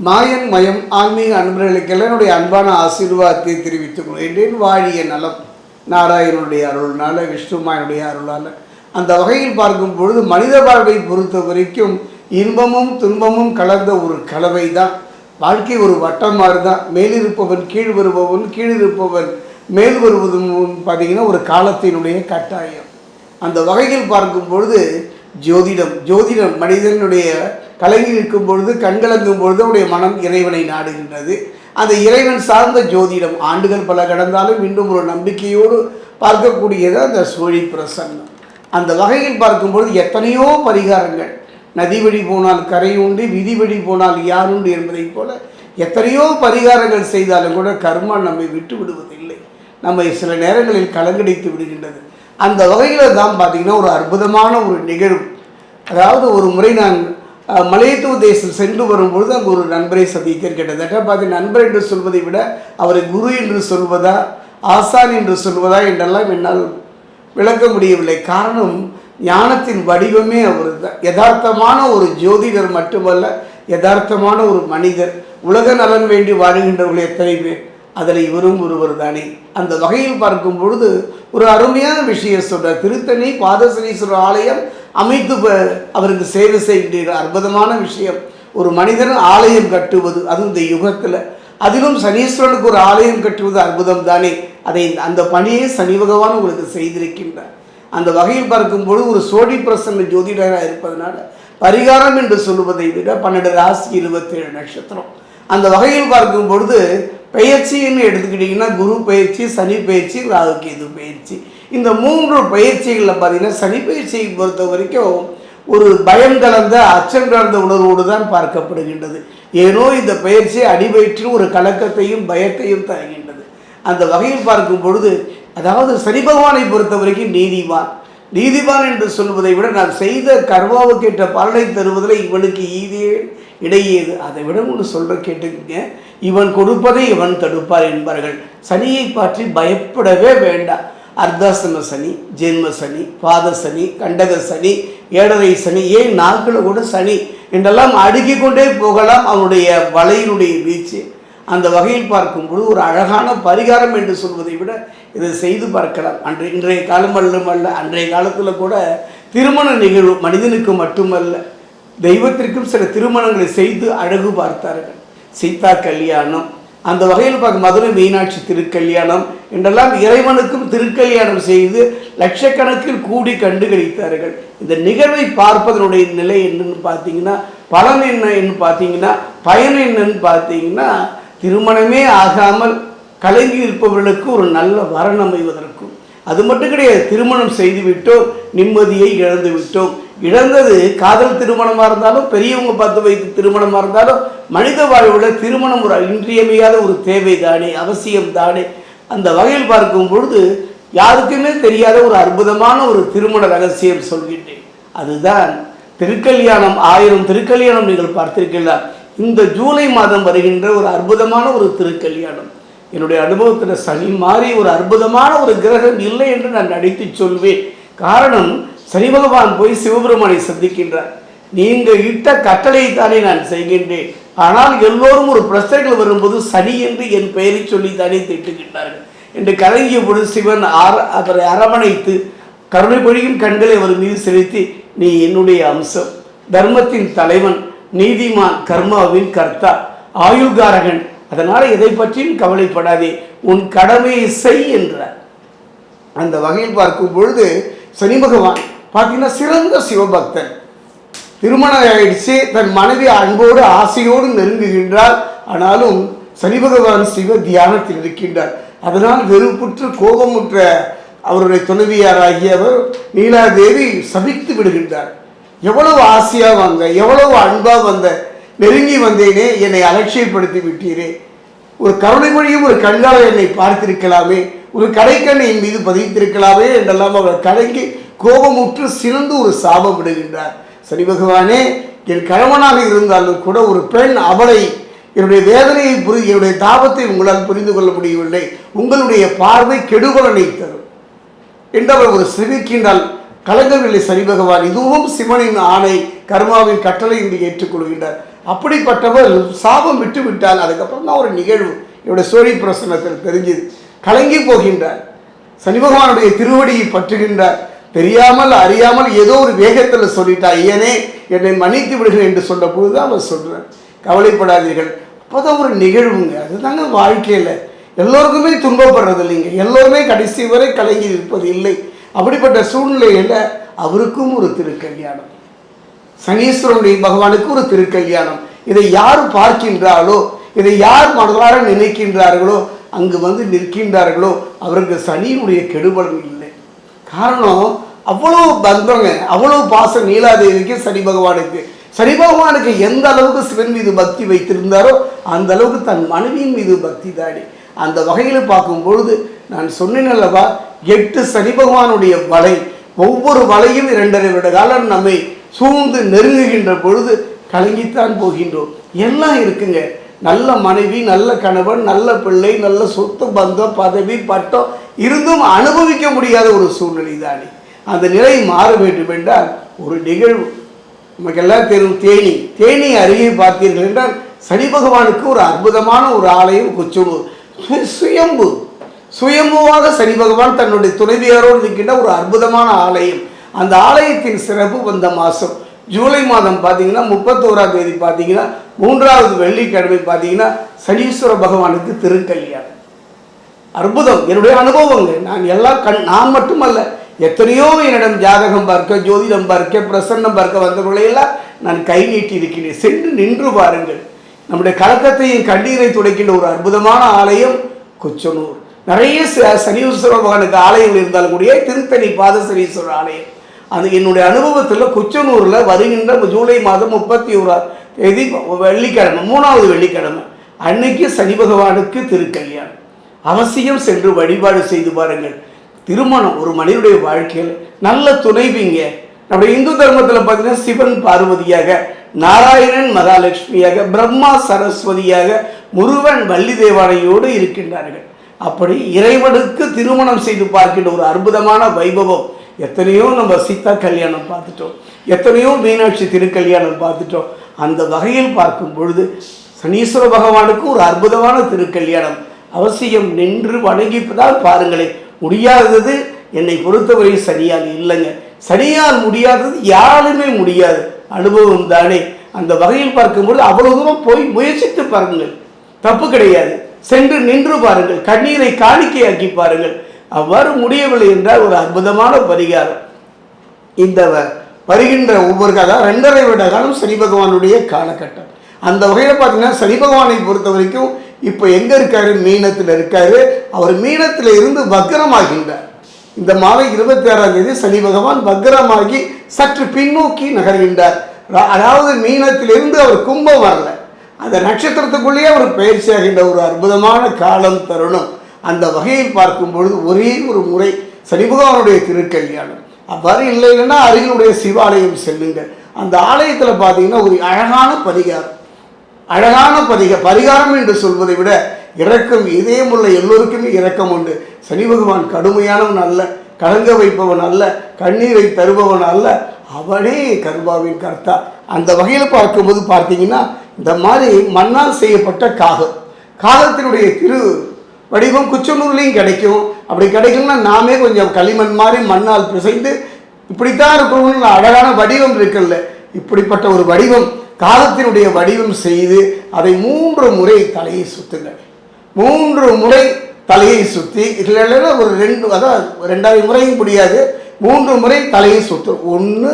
மாயன் மயம் ஆன்மீக அன்பர்களுக்கெல்லாம் என்னுடைய அன்பான ஆசீர்வாதத்தை தெரிவித்துக் கொள்கின்றேன். வாழிய நலம் நாராயணனுடைய அருள்னால, விஷ்ணுமாயனுடைய அருளால். அந்த வகையில் பார்க்கும் பொழுது மனித வாழ்வை பொறுத்த வரைக்கும் இன்பமும் துன்பமும் கலந்த ஒரு கலவை தான். வாழ்க்கை ஒரு வட்டம் மாதிரி தான். மேலிருப்பவன் கீழ் வருபவன், கீழிருப்பவன் மேல் வருவதும் பார்த்திங்கன்னா ஒரு காலத்தினுடைய கட்டாயம். அந்த வகையில் பார்க்கும் பொழுது ஜோதிடம் மனிதனுடைய கலங்கி நிற்கும் பொழுது, கண்கலங்கும் பொழுது அவருடைய மனம் இறைவனை நாடுகின்றது. அந்த இறைவன் சார்ந்த ஜோதிடம் ஆண்டுகள் பல கடந்தாலும் இன்னும் ஒரு நம்பிக்கையோடு பார்க்கக்கூடியது அந்த சோழி பிரசன்னம். அந்த வகையில் பார்க்கும்பொழுது எத்தனையோ பரிகாரங்கள், நதி வழி போனால் கரை உண்டு, விதி வழி போனால் யாருண்டு என்பதை போல எத்தனையோ பரிகாரங்கள் செய்தாலும் கூட கர்மா நம்மை விட்டு விடுவதில்லை, நம்மை சில நேரங்களில் கலங்கடித்து விடுகின்றது. அந்த வகையில் தான் பார்த்திங்கன்னா ஒரு அற்புதமான ஒரு நிகழ்வு. அதாவது ஒரு முறை நான் மலையத்துவ தேசம் சென்று வரும்பொழுது அங்கு ஒரு நண்பரை சந்தித்தேன். கிட்டத்தட்ட பார்த்து நண்பர் என்று சொல்வதை விட அவரை குரு என்று சொல்வதா, ஆசான் என்று சொல்வதா என்றெல்லாம் என்னால் விளக்க முடியவில்லை. காரணம், ஞானத்தின் வடிவமே அவர் தான். யதார்த்தமான ஒரு ஜோதிடர் மட்டுமல்ல, யதார்த்தமான ஒரு மனிதர். உலக நலன் வேண்டி வாழுகின்றவர்கள் எத்தனை பேர், அதில் இவரும் ஒருவர் தானே. அந்த வகையில் பார்க்கும் பொழுது ஒரு அருமையான விஷயம் சொல்கிறார். திருத்தணி பாதசனீஸ்வரர் ஆலயம் அமைத்து அவருக்கு சேவை செய்கின்ற அற்புதமான விஷயம். ஒரு மனிதன் ஆலயம் கட்டுவது, அதுவும் இந்த யுகத்தில், அதிலும் சனீஸ்வரனுக்கு ஒரு ஆலயம் கட்டுவது அற்புதம் தானே. அந்த பணியை சனி பகவான் உங்களுக்கு செய்திருக்கின்றார். அந்த வகையில் பார்க்கும்பொழுது ஒரு சோழி பிரசன்ன ஜோதிடராக இருப்பதனால பரிகாரம் என்று சொல்வதை விட 12 ராசி 27 நட்சத்திரம். அந்த வகையில் பார்க்கும் பொழுது பயிற்சின்னு எடுத்துக்கிட்டிங்கன்னா குரு பயிற்சி, சனி பயிற்சி, ராகு கேது பயிற்சி. இந்த 3 பயிற்சிகளில் பார்த்திங்கன்னா சனி பயிற்சியை பொறுத்த வரைக்கும் ஒரு பயம் கலந்த அச்சம் கலந்த உணர்வோடு தான் பார்க்கப்படுகின்றது. ஏனோ இந்த பயிற்சி அடிவயிற்றில் ஒரு கலக்கத்தையும் பயத்தையும் தருகின்றது. அந்த வகையில் பார்க்கும் பொழுது அதாவது சனி பகவானை பொறுத்த வரைக்கும் நீதிவான் என்று சொல்வதை விட நான் செய்த கர்மாவுக்கு ஏற்ற பலனை தருவதில் இவனுக்கு ஈதே இடையேது. அதை விட ஒன்று சொல்கிற கேட்டுக்கங்க, இவன் கொடுப்பதை இவன் தடுப்பார் என்பார்கள். சனியை பற்றி பயப்படவே வேண்டாம். அர்த்தாசன சனி, ஜென்ம சனி, பாத சனி, கண்டக சனி, ஏழரை சனி, ஏன் நாட்களில் கூட சனி என்றெல்லாம் அடுக்கிக் கொண்டே போகலாம் அவனுடைய வலையினுடைய வீச்சு. அந்த வகையில் பார்க்கும்போது ஒரு அழகான பரிகாரம் என்று சொல்வதை விட இதை செய்து பார்க்கலாம். இன்றைய காலம் அல்ல, அன்றைய காலத்தில் கூட திருமண நிகழ்வு மனிதனுக்கு மட்டுமல்ல தெய்வத்திற்கும் சில திருமணங்களை செய்து அழகு பார்த்தார்கள். சீதா கல்யாணம், அந்த வகையில் பார்க்க மதுரை மீனாட்சி திருக்கல்யாணம் என்றெல்லாம் இறைவனுக்கும் திருக்கல்யாணம் செய்து லட்சக்கணக்கில் கூடி கண்டுகளித்தார்கள். இந்த நிகழ்வை பார்ப்பதனுடைய நிலை என்னன்னு பார்த்தீங்கன்னா, பலன் என்னன்னு பார்த்தீங்கன்னா, பயன் என்னன்னு பார்த்தீங்கன்னா, திருமணமே ஆகாமல் கலங்கி இருப்பவர்களுக்கு ஒரு நல்ல வரன் அமைவதற்கும், அது மட்டும் கிடையாது, திருமணம் செய்து விட்டோம் நிம்மதியை இழந்து விட்டோம். இழந்தது காதல் திருமணமாக இருந்தாலும், பெரியவங்க பார்த்து வைத்து திருமணமாக இருந்தாலும், மனித வாழ்வில் திருமணம் ஒரு இன்றியமையாத ஒரு தேவை தானே, அவசியம் தானே. அந்த வகையில் பார்க்கும் பொழுது யாருக்குமே தெரியாத ஒரு அற்புதமான ஒரு திருமண ரகசியம் சொல்கின்றேன். அதுதான் திருக்கல்யாணம். 1000 திருக்கல்யாணம் நீங்கள் பார்த்திருக்கீங்களா? இந்த ஜூலை மாதம் வருகின்ற ஒரு அற்புதமான ஒரு திருக்கல்யாணம். என்னுடைய அனுபவத்தில் சனி மாறி ஒரு அற்புதமான ஒரு கிரகம் இல்லை என்று நான் நடித்து சொல்வேன். காரணம், சனி பகவான் போய் சிவபெருமானை சந்திக்கின்றார். நீங்கள் இட்ட கட்டளை தானே நான் செய்கின்றேன், ஆனால் எல்லோரும் ஒரு பிரச்சனைகள் வரும்போது சனி என்று என் பெயரை சொல்லி தானே திட்டுகின்றார்கள் என்று கலங்கிய பொழுது சிவன் அவரை அரவணைத்து கருணை பொழியும் கண்களை அவர் மீது செலுத்தி, நீ என்னுடைய அம்சம், தர்மத்தின் தலைவன், நீதிமான், கர்மாவின் கர்த்தா, ஆயுள்காரகன், அதனால் எதை பற்றியும் கவலைப்படாதே, உன் கடமையை செய் என்றார். அந்த வகையில் பார்க்கும் பொழுது சனி பகவான் பார்த்தீங்கன்னா சிறந்த சிவபக்தன். திருமணம் ஆயிடுச்சு, தன் மனைவி அன்போடு ஆசையோடு நெருங்குகின்றார். ஆனாலும் சனி பகவான் சிவ தியானத்தில் இருக்கின்றார். அதனால் வெறுப்புற்று கோபமுற்ற அவருடைய துணைவியாராகியவர் நீலாதேவி சபித்து விடுகின்றார். எவ்வளவு ஆசையாக வந்த, எவ்வளவு அன்பாக வந்த, நெருங்கி வந்தேனே, என்னை அலட்சியப்படுத்தி விட்டீரே, ஒரு கருணை மொழியும் ஒரு கண்கால என்னை பார்த்திருக்கலாமே, ஒரு கடைக்கண்ணை என் மீது பதித்திருக்கலாமே என்றெல்லாம் அவர் கலங்கி கோபமுற்று சிறந்து ஒரு சாபம் விடுகின்றார். சனி பகவானே, என் கணவனாக இருந்தாலும் கூட ஒரு பெண், அவளை என்னுடைய வேதனையை என்னுடைய தாபத்தை உங்களால் புரிந்து கொள்ள முடியவில்லை, உங்களுடைய பார்வை கெடுபலனை தரும் என்றவர் ஒரு சிரிக்கின்றால் கலங்கவில்லை சனி பகவான். இதுவும் சிவனின் ஆணை, கர்மாவின் கட்டளை என்று ஏற்றுக்கொள்கின்றார். அப்படிப்பட்டவர் சாபம் விட்டு விட்டால் அதுக்கப்புறம் தான் ஒரு நிகழ்வு என்னுடைய சோழி பிரசனத்தில் தெரிஞ்சுது. கலங்கி போகின்றார், சனி பகவானுடைய திருவடியை பற்றுகின்றார். தெரியாமல் அறியாமல் ஏதோ ஒரு வேகத்தில் சொல்லிட்டா, ஐயனே என்னை மன்னித்து விடுகிறேன் என்று சொன்ன பொழுது தான் அவர் சொல்கிறார், கவலைப்படாதீர்கள். அப்போதான் ஒரு நிகழ்வுங்க. அதுதாங்க வாழ்க்கையில் எல்லோருக்குமே துன்பப்படுறது இல்லைங்க, எல்லோருமே கடைசி வரை கலங்கி இருப்பது இல்லை. அப்படிப்பட்ட சூழ்நிலையில் அவருக்கும் ஒரு திருக்கல்யாணம், சனீஸ்வரனுடைய பகவானுக்கு ஒரு திருக்கல்யாணம். இதை யார் பார்க்கின்றார்களோ, இதை யார் மனதார நினைக்கின்றார்களோ, அங்கு வந்து நிற்கின்றார்களோ அவருக்கு சனியினுடைய கெடுபலன் இல்லை. காரணம் அவ்வளோ பந்தங்க, அவ்வளோ பாசம் நீலாதேவிக்கு சனி பகவானுக்கு. சனி பகவானுக்கு எந்த அளவுக்கு சிவன் மீது பக்தி வைத்திருந்தாரோ அந்த அளவுக்கு தன் மனைவியின் மீது பக்தி தாடி. அந்த வகையில் பார்க்கும் பொழுது நான் சொன்னேன் அல்லவா, 8 சனி பகவானுடைய வலை, ஒவ்வொரு வலையும் 2.5 வருட காலம் நம்மை சூழ்ந்து நெருங்குகின்ற பொழுது கலங்கித்தான் போகின்றோம். எல்லாம் இருக்குங்க, நல்ல மனைவி, நல்ல கணவன், நல்ல பிள்ளை, நல்ல சொத்து பந்தம், பதவி, பட்டம் இருந்தும் அனுபவிக்க முடியாத ஒரு சூழ்நிலை தானே. அந்த நிலை மாற வேண்டும் என்றால் ஒரு நிகழ்வு நமக்கெல்லாம் தெரியும். தேனி அருகே பார்த்தீர்கள் என்றால் சனி பகவானுக்கு ஒரு அற்புதமான ஒரு ஆலயம் கொச்சனூர். சுயம்புவாக சனி பகவான் தன்னுடைய துணைவியாரோடு இருக்கின்ற ஒரு அற்புதமான ஆலயம். அந்த ஆலயத்தின் சிறப்பு வந்த மாதம் ஜூலை மாதம் பார்த்தீங்கன்னா 31ஆம் தேதி பார்த்தீங்கன்னா 3வது வெள்ளிக்கிழமை பார்த்தீங்கன்னா சனீஸ்வர பகவானுக்கு திருக்கல்யாணம். அற்புதம், என்னுடைய அனுபவங்க. நான் எல்லாம் நான் மட்டுமல்ல, எத்தனையோ என்னிடம் ஜாதகம் பார்க்க, ஜோதிடம் பார்க்க, பிரசன்னம் பார்க்க வந்தவர்களையெல்லாம் நான் கை நீட்டி இருக்கிறேன். சென்று நின்று பாருங்கள். நம்முடைய கலக்கத்தையும் கண்ணீரை துடைக்கின்ற ஒரு அற்புதமான ஆலயம் கொச்சனூர். நிறைய சனீஸ்வர பகவானுக்கு ஆலயங்கள் இருந்தாலும் கூடிய திருத்தணி பாத சனீஸ்வரர் ஆலயம். அது என்னுடைய அனுபவத்தில் கொச்சனூரில் வருகின்ற ஜூலை மாதம் 31ஆம் தேதி வெள்ளிக்கிழமை, 3வது வெள்ளிக்கிழமை அன்னைக்கு சனி பகவானுக்கு திருக்கல்யாணம். அவசியம் சென்று வழிபாடு செய்து பாருங்கள். திருமணம் ஒரு மனிதனுடைய வாழ்க்கையில் நல்ல துணைவிங்க. நம்முடைய இந்து தர்மத்தில் பார்த்தீங்கன்னா சிவன் பார்வதியாக, நாராயணன் மகாலட்சுமியாக, பிரம்மா சரஸ்வதியாக, முருகன் வள்ளி தேவானையோடு இருக்கின்றார்கள். அப்படி இறைவனுக்கு திருமணம் செய்து பார்க்கின்ற ஒரு அற்புதமான வைபவம். எத்தனையோ நம்ம சீதா கல்யாணம் பார்த்துட்டோம், எத்தனையோ மீனாட்சி திருக்கல்யாணம் பார்த்துட்டோம். அந்த வகையில் பார்க்கும் பொழுது சனீஸ்வர பகவானுக்கு ஒரு அற்புதமான திருக்கல்யாணம். அவசியம் நின்று வணங்கிப்பதால் பாருங்களேன். முடியாதது என்னை பொறுத்தவரை சனியால் இல்லைங்க, சனியால் முடியாதது யாருமே முடியாது, அனுபவம் தானே. அந்த வகையில் பார்க்கும்போது அவ்வளவு தூரம் போய் முயற்சித்து பாருங்கள், தப்பு கிடையாது. சென்று நின்று பாருங்கள், கண்ணீரை காணிக்கையாக்கி பாருங்கள். அவ்வாறு முடியவில்லை என்றால் ஒரு அற்புதமான பரிகாரம். இந்த வருகின்ற ஒவ்வொரு காலம் 2.5 வருட காலம் சனி பகவானுடைய காலகட்டம். அந்த வகையில் பார்த்தீங்கன்னா சனி பகவானை பொறுத்த வரைக்கும் இப்போ எங்கே இருக்காரு, மீனத்தில் இருக்காரு. அவர் மீனத்தில் இருந்து வக்ரமாகின்றார். இந்த மாதம் 26ஆம் தேதி சனி பகவான் வக்ரமாகி சற்று பின்னோக்கி நகர்கின்றார். அதாவது மீனத்திலிருந்து அவர் கும்பம் வரல, அந்த நட்சத்திரத்துக்குள்ளேயே அவர் பயிற்சியாகின்ற ஒரு அற்புதமான காலம் தருணம். அந்த வகையில் பார்க்கும் பொழுது ஒரே ஒரு முறை சனி பகவானுடைய திருக்கல்யாணம். அவ்வாறு இல்லைன்னா அருகிலுடைய சிவாலயம் செல்லுங்கள். அந்த ஆலயத்தில் பார்த்தீங்கன்னா ஒரு அழகான பரிகாரம், பரிகாரம் என்று சொல்வதை விட இரக்கம், இதயமுள்ள எல்லோருக்குமே இரக்கம் உண்டு. சனி பகவான் கடுமையானவன் அல்ல, கலங்க வைப்பவன் அல்ல, கண்ணீரை தருபவன் அல்ல, அவனே கருபாவின் கர்த்தா. அந்த வகையில் பார்க்கும்போது பார்த்தீங்கன்னா இந்த மாதிரி மண்ணால் செய்யப்பட்ட காகத்தினுடைய திரு வடிவம் குச்சனூர்லேயும் கிடைக்கும். அப்படி கிடைக்கும்னா நாமே கொஞ்சம் களிமண் மாதிரி மண்ணால் பிசைந்து இப்படித்தான் இருக்கணும்னு அழகான வடிவம் இருக்குல்ல, இப்படிப்பட்ட ஒரு வடிவம் காகத்தினுடைய வடிவம் செய்து அதை 3 முறை தலையை சுத்துங்கள். 3 முறை தலையை சுற்றி, இல்லைன்னா ஒரு 2, அதாவது 2வது முறையும் முடியாது, 3 முறை தலையை சுற்றும். 1,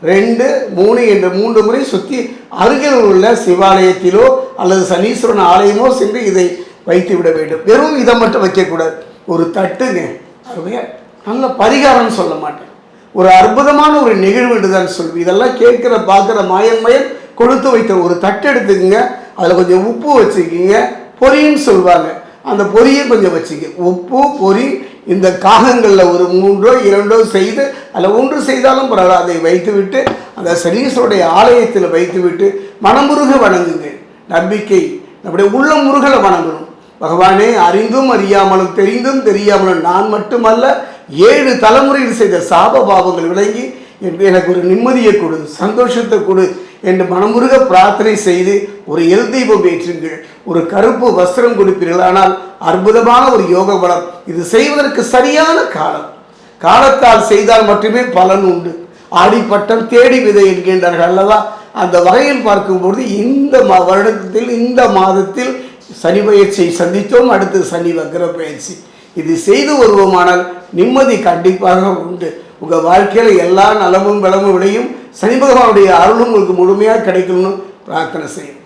2, 3 என்று 3 முறை சுற்றி அருகில் உள்ள சிவாலயத்திலோ அல்லது சனீஸ்வரன் ஆலயமோ சென்று இதை வைத்து விட வேண்டும். வெறும் இதை மட்டும் வைக்கக்கூடாது, ஒரு தட்டுங்க. அதுவே நல்ல பரிகாரம் சொல்ல மாட்டேன், ஒரு அற்புதமான ஒரு நிகழ்வு என்று தான் சொல்வி. இதெல்லாம் கேட்குற பார்க்குற மாயன்மயம் கொடுத்து வைத்த ஒரு தட்டு எடுத்துக்கங்க, அதில் கொஞ்சம் உப்பு வச்சுக்கிங்க, பொரின்னு சொல்லுவாங்க, அந்த பொரியை கொஞ்சம் வச்சுக்க. உப்பு பொரி இந்த காகங்களில் ஒரு 3ஓ 2ஓ செய்து, அதில் 1 செய்தாலும் பரவாயில்ல, அதை வைத்துவிட்டு அந்த சனீஸ்வருடைய ஆலயத்தில் வைத்துவிட்டு மனமுருக வணங்குங்க. நம்பிக்கை நம்முடைய உள்ளம் முருகலை வணங்கணும். பகவானே, அறிந்தும் அறியாமலும் தெரிந்தும் தெரியாமலும் நான் மட்டுமல்ல 7 தலைமுறையில் செய்த சாப பாவங்கள் விளங்கி எனக்கு ஒரு நிம்மதியை கொடு, சந்தோஷத்தை கொடு, என்று மனமுருக பிரார்த்தனை செய்து ஒரு எல் தீபம் ஏற்றுங்கள், ஒரு கருப்பு வஸ்திரம் கொடுப்பீர்கள். ஆனால் அற்புதமான ஒரு யோக பலம். இது செய்வதற்கு சரியான காலத்தால் செய்தால் மட்டுமே பலன் உண்டு. ஆடிப்பட்டம் தேடி விதை என்கின்றார்கள் அல்லவா? அந்த வகையில் பார்க்கும்போது இந்த வருடத்தில் இந்த மாதத்தில் சனி பயிற்சியை சந்தித்தோம். அடுத்து சனி வக்ர பயிற்சி. இது செய்து வருவோமானால் நிம்மதி கண்டிப்பாக உண்டு. உங்கள் வாழ்க்கையில் எல்லா நலமும் வளமும் விளையும். சனி பகவானுடைய அருளும் உங்களுக்கு முழுமையாக கிடைக்கணும்னு பிரார்த்தனை செய்யும்.